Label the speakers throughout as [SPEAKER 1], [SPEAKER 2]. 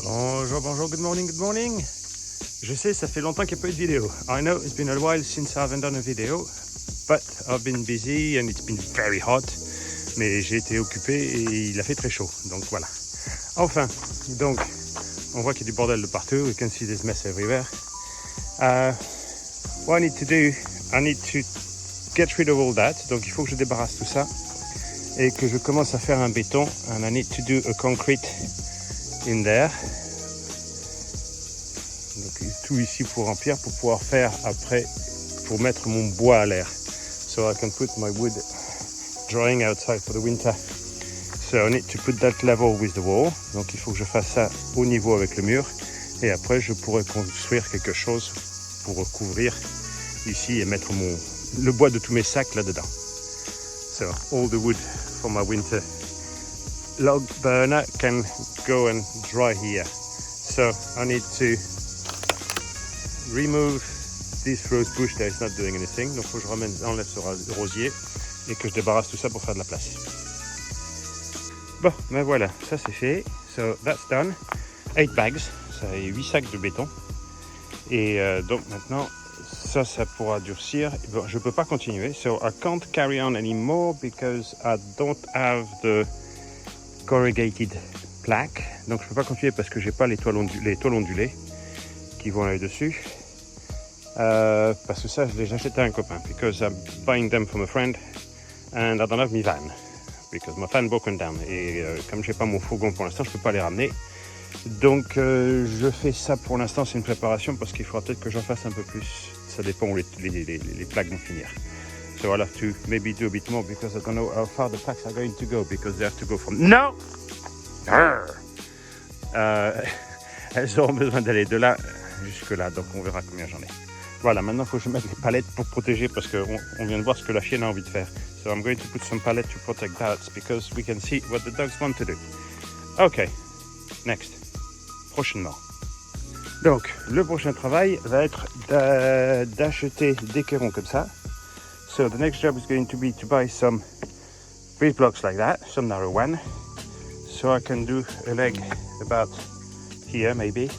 [SPEAKER 1] Bonjour, bonjour, good morning, good morning. Je sais, ça fait longtemps qu'il n'y a pas eu de vidéo. I know it's been a while since I haven't done a video, but I've been busy and it's been very hot. Mais j'ai été occupé et il a fait très chaud, donc voilà. Enfin, donc, on voit qu'il y a du bordel de partout. We can see this mess everywhere. What I need to do, I need to get rid of all that. Donc il faut que je débarrasse tout ça et que je commence à faire un béton. And I need to do a concrete in there. Donc tout ici pour remplir, pour pouvoir faire après, pour mettre mon bois à l'air. So I can put my wood drying outside for the winter. So I need to put that level with the wall. Donc il faut que je fasse ça au niveau avec le mur. Et après je pourrai construire quelque chose pour recouvrir ici et mettre le bois de tous mes sacs là-dedans. So all the wood for my winter log burner can go and dry here. So I need to remove this rose bush that is not doing anything. Donc il faut que je enlève ce rosier et que je débarrasse tout ça pour faire de la place. Bon, ben voilà, ça c'est fait. So that's done. 8 bags, ça est 8 sacs de béton. Et donc maintenant, ça pourra durcir. Bon, je ne peux pas continuer. So I can't carry on anymore because I don't have the corrugated plaque. Donc je ne peux pas continuer parce que je n'ai pas les toiles ondulées qui vont là-dessus. Parce que ça, je les achète à un copain. Because I'm buying them from a friend and I don't have my van. Because my van broken down. Et comme je n'ai pas mon fourgon pour l'instant, je ne peux pas les ramener. Donc je fais ça pour l'instant, c'est une préparation parce qu'il faudra peut-être que j'en fasse un peu plus. Ça dépend où les plaques vont finir. So I'll have to maybe do a bit more because I don't know how far the plaques are going to go because they have to go from... No! Elles auront besoin d'aller de là jusque là, donc on verra combien j'en ai. Voilà, maintenant il faut que je mette les palettes pour protéger parce qu'on vient de voir ce que la chienne a envie de faire. So I'm going to put some pallets to protect that because we can see what the dogs want to do. Okay, next. Prochainement. Donc, le prochain travail va être d'acheter des cairons comme ça. So the next job is going to be to buy some bridge blocks like that, some narrow one. So I can do a leg about here maybe.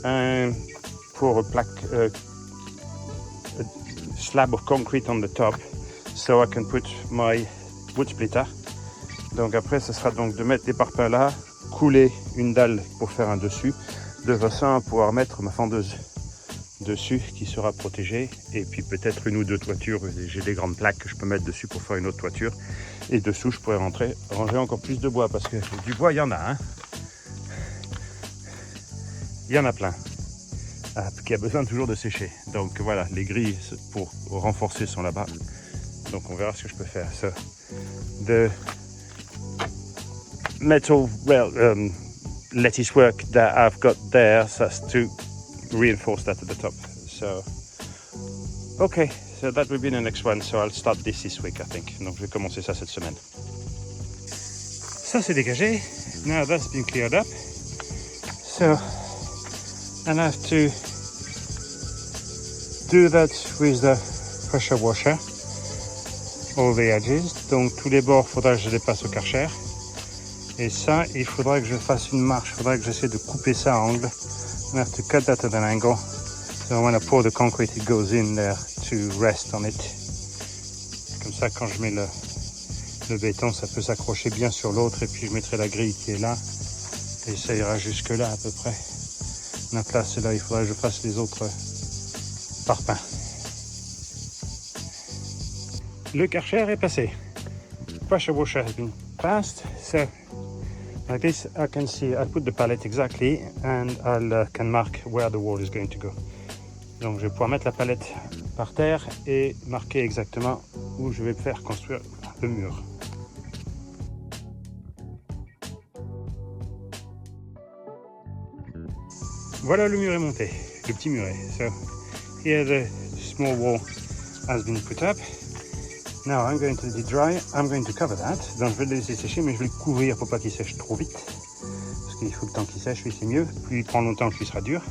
[SPEAKER 1] And pour a slab of concrete on the top. So I can put my wood splitter. Donc après, ce sera donc de mettre des parpaings là, couler une dalle pour faire un dessus, de façon à pouvoir mettre ma fendeuse dessus qui sera protégée et puis peut-être une ou deux toitures. J'ai des grandes plaques que je peux mettre dessus pour faire une autre toiture et dessous je pourrais ranger encore plus de bois parce que du bois il y en a, hein. Il y en a plein qui a besoin toujours de sécher. Donc voilà, les grilles pour renforcer sont là-bas, donc on verra ce que je peux faire. So, the metal lattice work that I've got there, so that's to reinforce that at the top. So, okay, so that will be the next one. So I'll start this week, I think. Donc je vais commencer ça cette semaine. Ça c'est dégagé. Now that's been cleared up. So I have to do that with the pressure washer. All the edges. Donc tous les bords, faudra que je les passe au Karcher. Et ça, il faudra que je fasse une marche. Il faudra que j'essaie de couper ça à angle. I have to cut that at an angle. So when I pour the concrete, it goes in there to rest on it. Comme ça, quand je mets le béton, ça peut s'accrocher bien sur l'autre. Et puis je mettrai la grille qui est là. Et ça ira jusque là à peu près. Donc là, c'est là, il faudra que je fasse les autres parpaings. Le Karcher est passé. Pressure washer has been passed. So like this, I can see, I put the pallet exactly and I can mark where the wall is going to go. Donc je vais pouvoir mettre la palette par terre et marquer exactement où je vais faire construire le mur. Voilà, le mur est monté, le petit muret. So here the small wall has been put up. Now I'm going to let it dry. I'm going to cover that. Donc je vais le laisser sécher, mais je vais le couvrir pour pas qu'il sèche trop vite. Parce qu'il faut le temps qu'il sèche, oui c'est mieux. Plus il prend longtemps, plus il sera dur.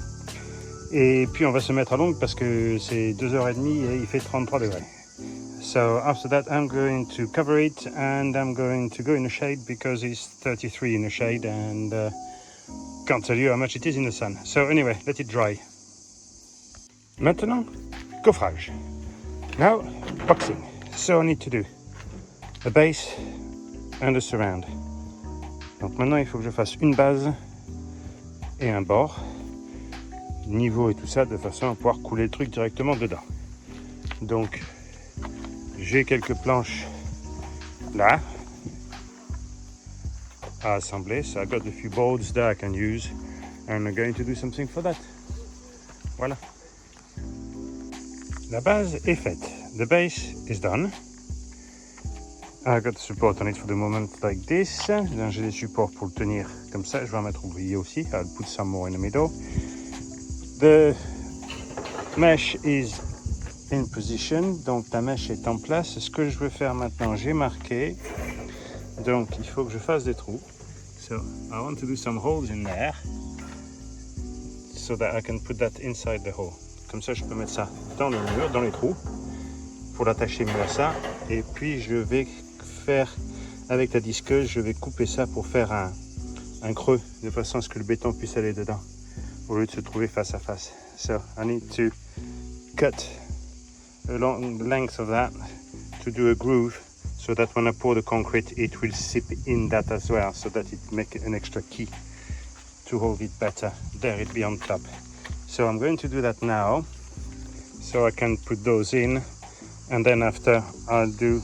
[SPEAKER 1] Et puis on va se mettre à l'ombre parce que c'est 2h30 et il fait 33 degrés. So after that I'm going to cover it and I'm going to go in the shade because it's 33 in the shade and can't tell you how much it is in the sun. So anyway, let it dry. Maintenant, coffrage. Now, boxing. So I need to do a base and a surround. Donc maintenant, il faut que je fasse une base et un bord, niveau et tout ça, de façon à pouvoir couler le truc directement dedans. Donc, j'ai quelques planches là à assembler. So I got a few boards that I can use and I'm going to do something for that. Voilà. La base est faite. The base is done. I got support on it for the moment like this. J'ai des supports pour le tenir comme ça. Je vais en mettre au milieu aussi. I'll put some more in the middle. The mesh is in position. Donc la mèche est en place. Ce que je veux faire maintenant, j'ai marqué. Donc il faut que je fasse des trous. So I want to do some holes in there. So that I can put that inside the hole. Comme ça, je peux mettre ça dans le mur, dans les trous, pour l'attacher mieux à ça. Et puis, je vais faire, avec la disqueuse, je vais couper ça pour faire un creux, de façon à ce que le béton puisse aller dedans, au lieu de se trouver face à face. So, I need to cut along the length of that to do a groove, so that when I pour the concrete, it will sip in that as well, so that it make an extra key to hold it better. There it be on top. So I'm going to do that now, so I can put those in, and then after I'll do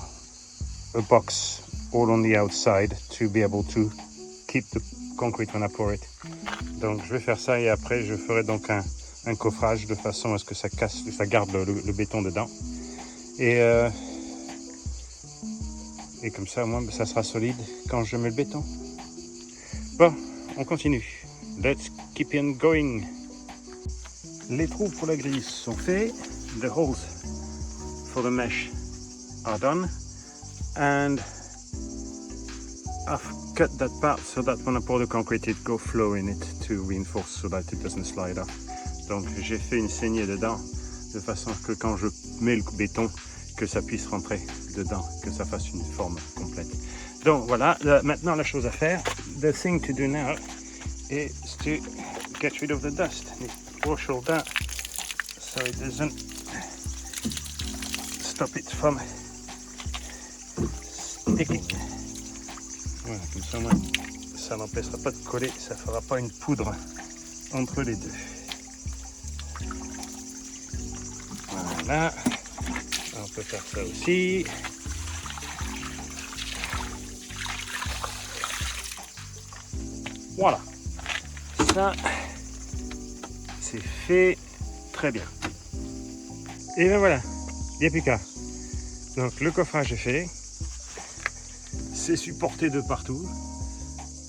[SPEAKER 1] a box all on the outside to be able to keep the concrete when I pour it. Donc je vais faire ça et après je ferai donc un coffrage de façon à ce que ça casse, ça garde le béton dedans. Et comme ça, au moins, ça sera solide quand je mets le béton. Bon, on continue. Let's keep on going. Les trous pour la grille sont faits. The holes for the mesh are done. And I've cut that part so that when I pour the concrete, it go flow in it to reinforce so that it doesn't slide off. Donc j'ai fait une saignée dedans de façon que quand je mets le béton, que ça puisse rentrer dedans, que ça fasse une forme complète. Donc voilà, maintenant la chose à faire, the thing to do now is to get rid of the dust. Wash all that so it doesn't stop it from sticking. Voilà, comme ça, moi, ça n'empêchera pas de coller, ça fera pas une poudre entre les deux. Voilà, on peut faire ça aussi. Voilà, ça c'est fait, très bien. Et bien voilà, il n'y a plus qu'à. Donc le coffrage est fait, c'est supporté de partout.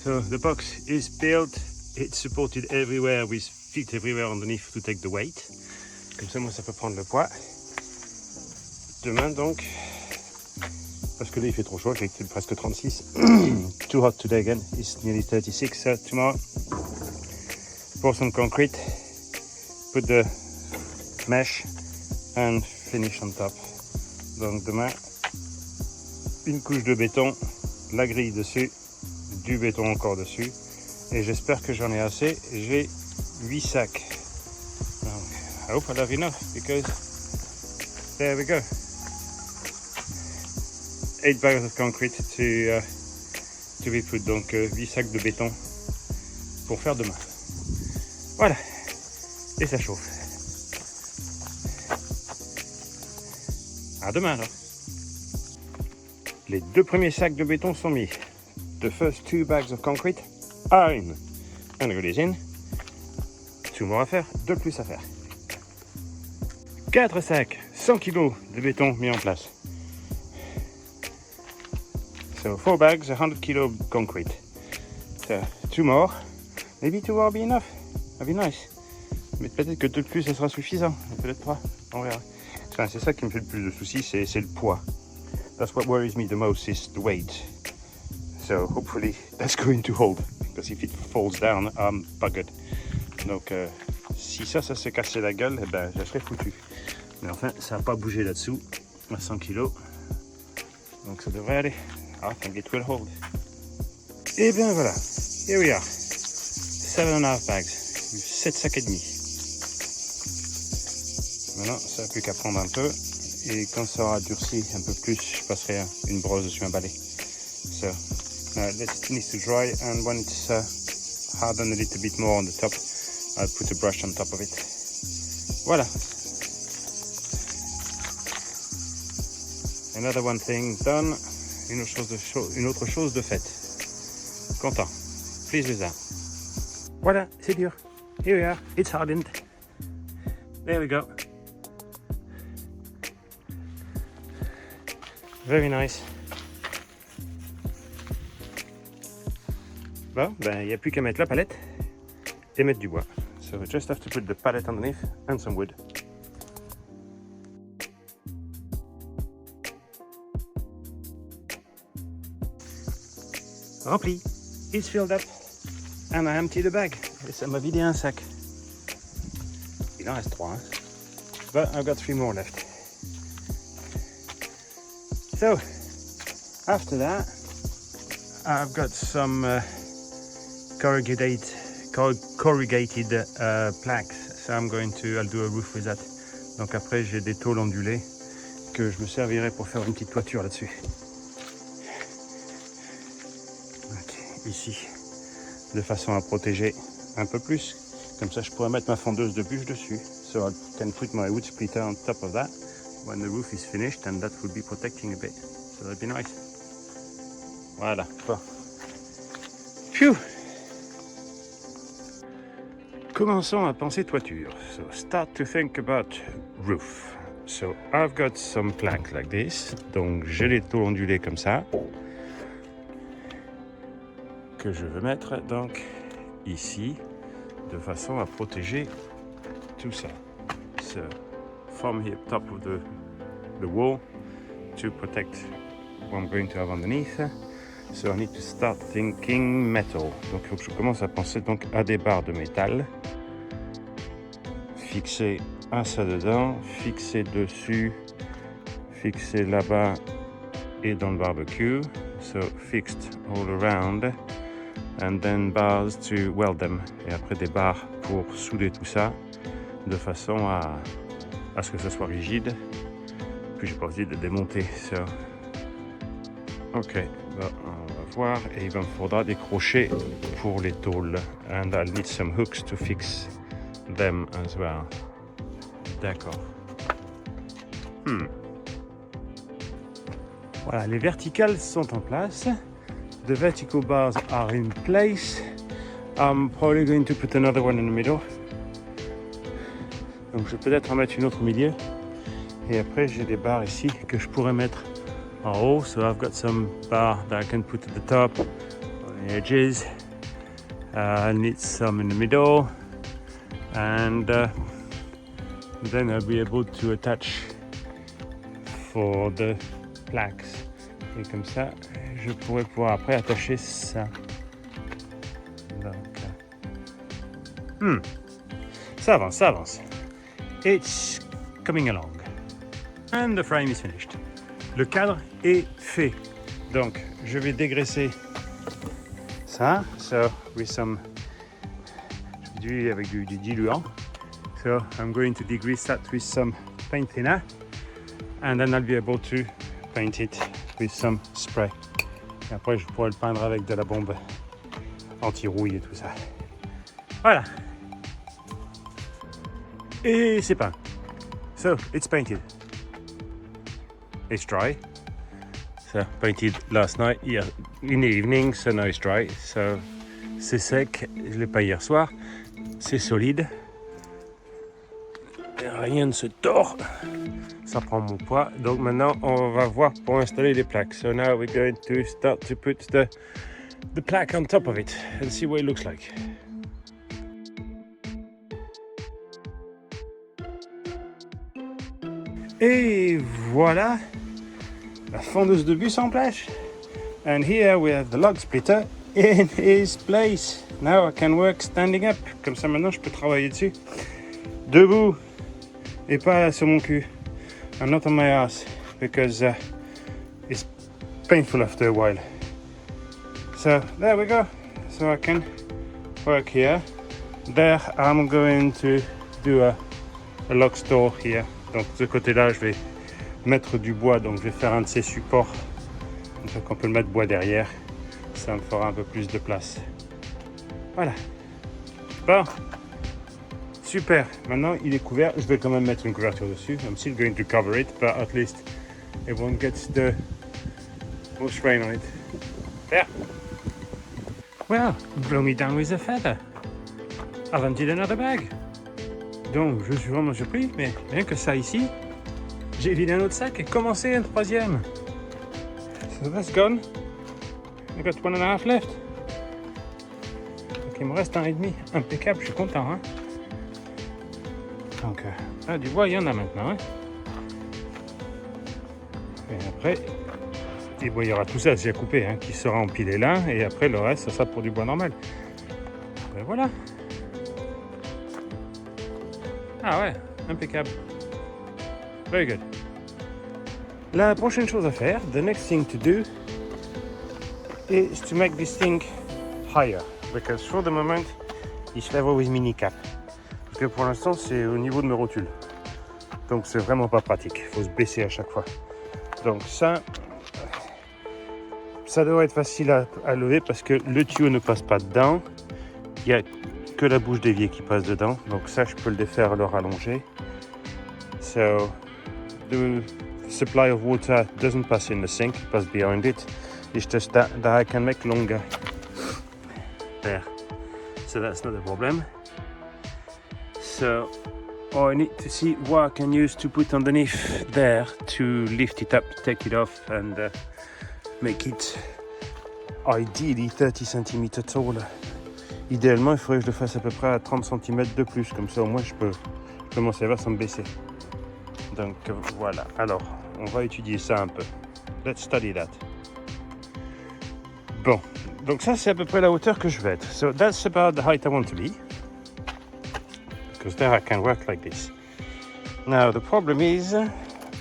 [SPEAKER 1] So the box is built, it's supported everywhere with feet everywhere underneath to take the weight. Comme ça, moi, ça peut prendre le poids. Demain donc, parce que là il fait trop chaud, j'ai presque 36. Too hot today again, it's nearly 36. So tomorrow, pour some concrete. Put the mesh and finish on top. Donc demain, une couche de béton, la grille dessus, du béton encore dessus. Et j'espère que j'en ai assez. J'ai 8 sacs. Donc, I hope I'll have enough because there we go. 8 bags of concrete to be put. Donc 8 sacs de béton pour faire demain. Voilà. Et ça chauffe. À demain alors. Les 2 premiers sacs de béton sont mis. The first 2 bags of concrete are in. And it is in. 2 more à faire, 2 plus à faire. 4 sacs, 100 kg de béton mis en place. So 4 bags, 100 kg of concrete. So 2 more. Maybe 2 more be enough. That'd be nice. Mais peut-être que 2 de plus, ça sera suffisant. Peut-être 3. On verra. Enfin, c'est ça qui me fait le plus de soucis, c'est le poids. That's what worries me the most, is the weight. So hopefully that's going to hold. Because if it falls down, I'm buggered. Donc si ça se cassait la gueule, eh ben, je serais foutu. Mais enfin, ça n'a pas bougé là-dessous. À 100 kg. Donc ça devrait aller. I think it will hold. Et bien voilà. Here we are. 7.5 bags, 7 sacs et demi. Maintenant, ça n'a plus qu'à prendre un peu. Et quand ça aura durci un peu plus, je passerai une brosse dessus, un balai. So, it needs to dry, and when it's hardened a little bit more on the top, I'll put a brush on top of it. Voilà. Another one thing done. Une autre chose de faite. Content. Pleased with that. Voilà, c'est dur. Here we are. It's hardened. There we go. Very nice. Bon, ben, il n'y a plus qu'à mettre la palette et mettre du bois. So we just have to put the palette underneath and some wood. Rempli. It's filled up. And I empty the bag. Et ça m'a vidé un sac. Il en reste 3. Hein? But I've got 3 more left. So, after that, I've got some corrugated plaques. So I'll do a roof with that. Donc après, j'ai des tôles ondulées que je me servirai pour faire une petite toiture là-dessus. Ok, ici, de façon à protéger un peu plus. Comme ça, je pourrais mettre ma fondeuse de bûche dessus. So I can put my wood splitter on top of that when the roof is finished, and that will be protecting a bit. So that'd be nice. Voilà. Bon. Phew. Commençons à penser toiture. So start to think about roof. So I've got some planks like this. Donc j'ai les tôles ondulées comme ça que je veux mettre donc ici de façon à protéger tout ça. So from here top of the wall to protect what I'm going to have underneath. So I need to start thinking metal. Donc il faut que je commence à penser donc à des barres de métal fixées à ça dedans, fixées dessus, fixées là-bas et dans le barbecue. So fixed all around, and then bars to weld them. Et après des barres pour souder tout ça de façon à ce que ça soit rigide. Puis j'ai pas envie de démonter. So, ok, bon, on va voir. Et il me faudra des crochets pour les tôles. And I'll need some hooks to fix them as well. D'accord. Voilà, les verticales sont en place. The vertical bars are in place. I'm probably going to put another one in the middle. Donc je vais peut-être en mettre une autre au milieu. Et après j'ai des barres ici que je pourrais mettre en haut. So I've got some bar that I can put at the top, on the edges. I need some in the middle. And then I'll be able to attach for the plaques. Et comme ça, je pourrais pouvoir après attacher ça. Donc, ça avance, ça avance. It's coming along. And the frame is finished. Le cadre est fait. Donc, je vais dégraisser ça. So, with some... avec du diluant. So, I'm going to degrease that with some paint thinner. And then I'll be able to paint it with some spray. Et après, je pourrais le peindre avec de la bombe anti-rouille et tout ça. Voilà. Et c'est peint. So, it's painted. It's dry. So, painted last night, in the evening, so now it's dry. So, c'est sec, je l'ai peint hier soir. C'est solide. Et rien ne se tord. Ça prend mon poids. Donc maintenant, on va voir pour installer les plaques. So now we're going to start to put the plaque on top of it and see what it looks like. Et voilà la fondeuse de bus en place. And here we have the log splitter in his place. Now I can work standing up. Comme ça maintenant je peux travailler dessus. Debout et pas sur mon cul. I'm not on my ass because it's painful after a while. So there we go. So I can work here. There I'm going to do a log store here. Donc de ce côté-là, je vais mettre du bois, donc je vais faire un de ces supports. Donc on peut le mettre bois derrière. Ça me fera un peu plus de place. Voilà. Bon. Super. Maintenant, il est couvert. Je vais quand même mettre une couverture dessus. I'm still going to cover it, but at least it won't get the most rain on it. There. Well, blow me down with a feather. I've emptied another bag. Donc, je suis vraiment surpris, mais rien que ça ici, j'ai vidé un autre sac et commencé un troisième. So that's gone. I got 1.5 left. Donc, il me reste 1,5. Impeccable, je suis content. Hein? Donc, du bois, il y en a maintenant. Hein? Et après, il y aura tout ça déjà coupé, hein, qui sera empilé là. Et après, le reste, ça sera pour du bois normal. Ben voilà. Ah ouais, impeccable. Very good. La prochaine chose à faire, the next thing to do, is to make this thing higher. Because for the moment, it's level with mini cap. Parce que pour l'instant, c'est au niveau de mes rotules. Donc c'est vraiment pas pratique. Il faut se baisser à chaque fois. Donc ça devrait être facile à lever parce que le tuyau ne passe pas dedans. Il y a que la bouche d'évier qui passe dedans. Donc ça, je peux le défaire, le rallonger. So the supply of water doesn't pass in the sink, it passes behind it. It's just that I can make longer. There. So that's not a problem. So I need to see what I can use to put underneath there to lift it up, take it off and make it ideally 30 cm taller. Idéalement, il faudrait que je le fasse à peu près à 30 cm de plus, comme ça au moins je peux m'en servir sans me baisser. Donc voilà, alors on va étudier ça un peu. Let's study that. Bon, donc ça c'est à peu près la hauteur que je vais être. So that's about the height I want to be. Because there I can work like this. Now the problem is,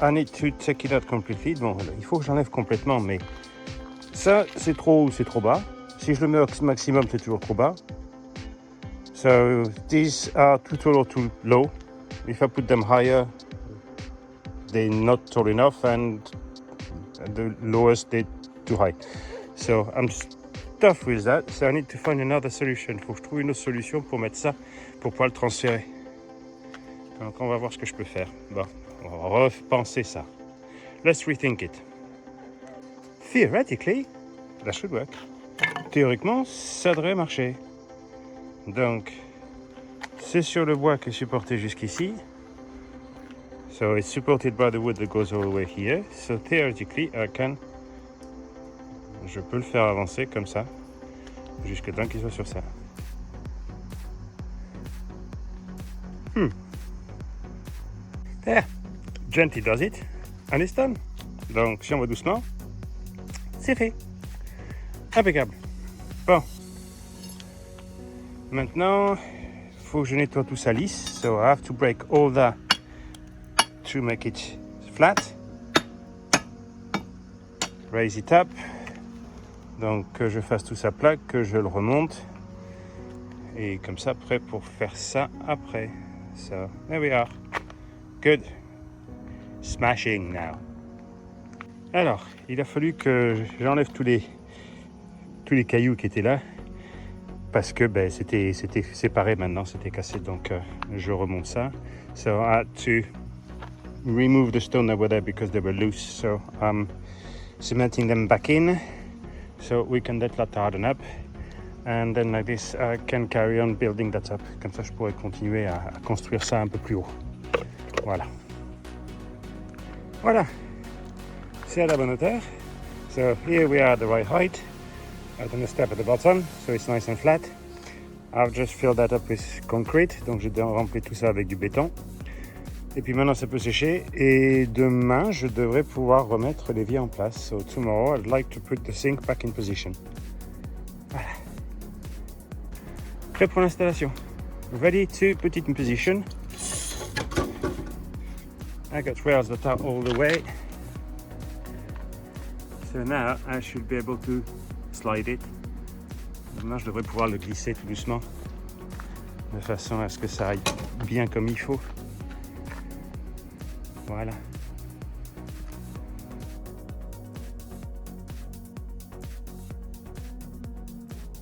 [SPEAKER 1] I need to take it out completely. Bon, il faut que j'enlève complètement, mais ça c'est trop haut, c'est trop bas. Si je le mets au maximum, c'est toujours trop bas. So these are too tall or too low. If I put them higher, they're not tall enough, and the lowest they're too high. So I'm stuck with that. So I need to find another solution. Faut que je trouve une autre solution pour mettre ça, pour pouvoir le transférer. Donc on va voir ce que je peux faire. Bon, on va repenser ça. Let's rethink it. Theoretically, that should work. Théoriquement, ça devrait marcher. Donc, c'est sur le bois qui est supporté jusqu'ici. So it's supported by the wood that goes all the way here. So theoretically, je peux le faire avancer comme ça, jusque temps qu'il soit sur ça. There, gently does it, and it's done. Donc, si on va doucement, c'est fait. Impeccable. Bon. Maintenant, il faut que je nettoie tout ça lisse. So I have to break all that to make it flat. Raise it up. Donc que je fasse tout ça plat, que je le remonte. Et comme ça, prêt pour faire ça après. So, there we are. Good. Smashing now. Alors, il a fallu que j'enlève tous les cailloux qui étaient là. Parce que c'était séparé maintenant, c'était cassé, donc je remonte ça. So I had to remove the stone that were there because they were loose. So I'm cementing them back in so we can let that harden up. And then like this I can carry on building that up. Comme ça je pourrais continuer à construire ça un peu plus haut. Voilà. Voilà. C'est à la bonne hauteur. So here we are at the right height. I'm going to step at the bottom, so it's nice and flat. I've just filled that up with concrete, donc j'ai rempli tout ça avec du béton. Et puis maintenant ça peut sécher, et demain je devrais pouvoir remettre l'évier en place. So tomorrow I'd like to put the sink back in position. Voilà. Prêt pour l'installation. Ready to put it in position. I got rails that are all the way. So now I should be able to slide it Maintenant, je devrais pouvoir le glisser tout doucement, de façon à ce que ça aille bien comme il faut. Voilà.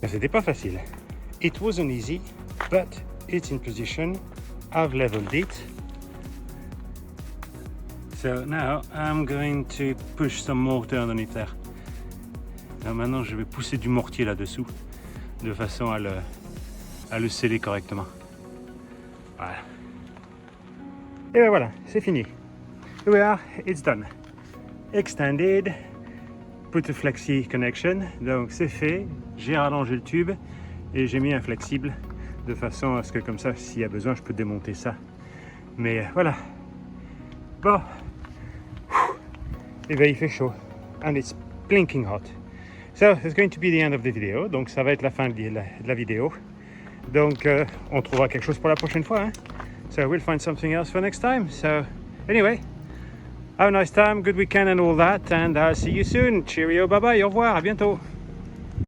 [SPEAKER 1] C'était pas facile. It wasn't easy, but it's in position. I've leveled it. So now I'm going to push some mortar underneath there. Alors maintenant, je vais pousser du mortier là-dessous, de façon à le sceller correctement. Voilà. Et ben voilà, c'est fini. Here we are, it's done. Extended. Put a flexi connection, donc c'est fait, j'ai rallongé le tube et j'ai mis un flexible de façon à ce que comme ça, s'il y a besoin, je peux démonter ça. Mais voilà. Bon. Et bien il fait chaud. And it's blinking hot. So, it's going to be the end of the video. Donc ça va être la fin de la vidéo. Donc on trouvera quelque chose pour la prochaine fois. Hein? So we'll find something else for next time. So anyway. Have a nice time, good weekend and all that, and I'll see you soon. Cheerio, bye bye, au revoir, à bientôt.